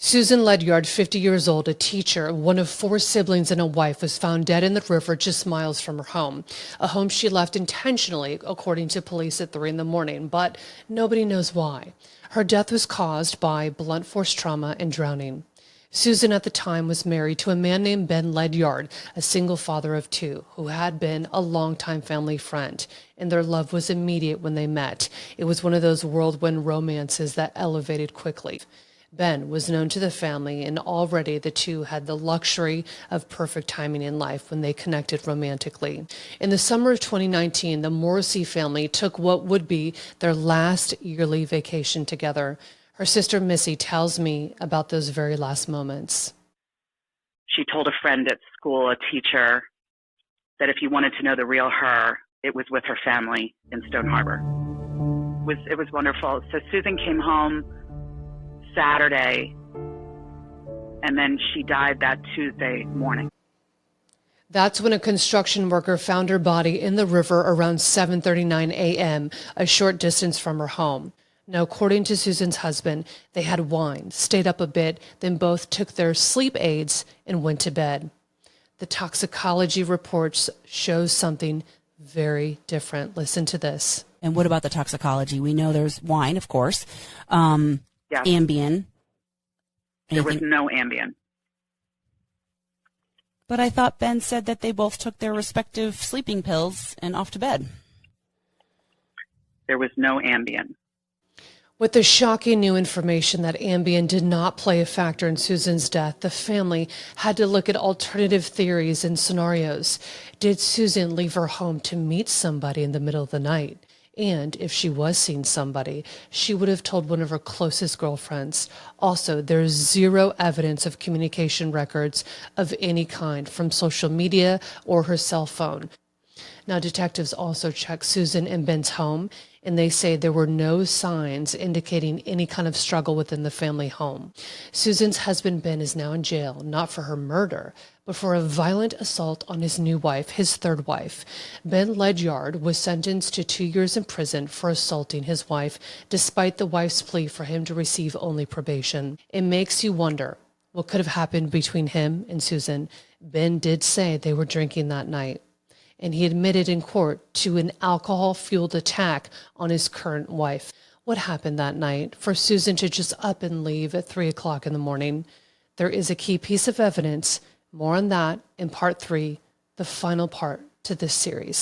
Susan Ledyard, 50 years old, a teacher, one of four siblings and a wife, was found dead in the river just miles from her home, a home she left intentionally, according to police at 3 in the morning, but nobody knows why. Her death was caused by blunt force trauma and drowning. Susan at the time was married to a man named Ben Ledyard, a single father of two, who had been a longtime family friend, and their love was immediate when they met. It was one of those whirlwind romances that elevated quickly. Ben was known to the family, and already the two had the luxury of perfect timing in life when they connected romantically. In the summer of 2019, the Morrissey family took what would be their last yearly vacation together. Her sister Missy tells me about those very last moments. She told a friend at school, a teacher, that if you wanted to know the real her, it was with her family in Stone Harbor. It was wonderful. So Susan came home Saturday, and then she died that Tuesday morning. That's when a construction worker found her body in the river around 7:39 a.m., a short distance from her home. Now, according to Susan's husband, they had wine, stayed up a bit, then both took their sleep aids and went to bed. The toxicology reports show something very different. Listen to this. And what about the toxicology? We know there's wine, of course. Yes. Ambien. There was no Ambien. But I thought Ben said that they both took their respective sleeping pills and off to bed. There was no Ambien. With the shocking new information that Ambien did not play a factor in Susan's death, the family had to look at alternative theories and scenarios. Did Susan leave her home to meet somebody in the middle of the night? And if she was seeing somebody, she would have told one of her closest girlfriends. Also, there's zero evidence of communication records of any kind from social media or her cell phone. Now, detectives also checked Susan and Ben's home, and they say there were no signs indicating any kind of struggle within the family home. Susan's husband, Ben, is now in jail, not for her murder, but for a violent assault on his new wife, his third wife. Ben Ledyard was sentenced to 2 years in prison for assaulting his wife, despite the wife's plea for him to receive only probation. It makes you wonder what could have happened between him and Susan. Ben did say they were drinking that night, and he admitted in court to an alcohol-fueled attack on his current wife. What happened that night for Susan to just up and leave at 3 o'clock in the morning? There is a key piece of evidence. More on that in part 3, the final part to this series.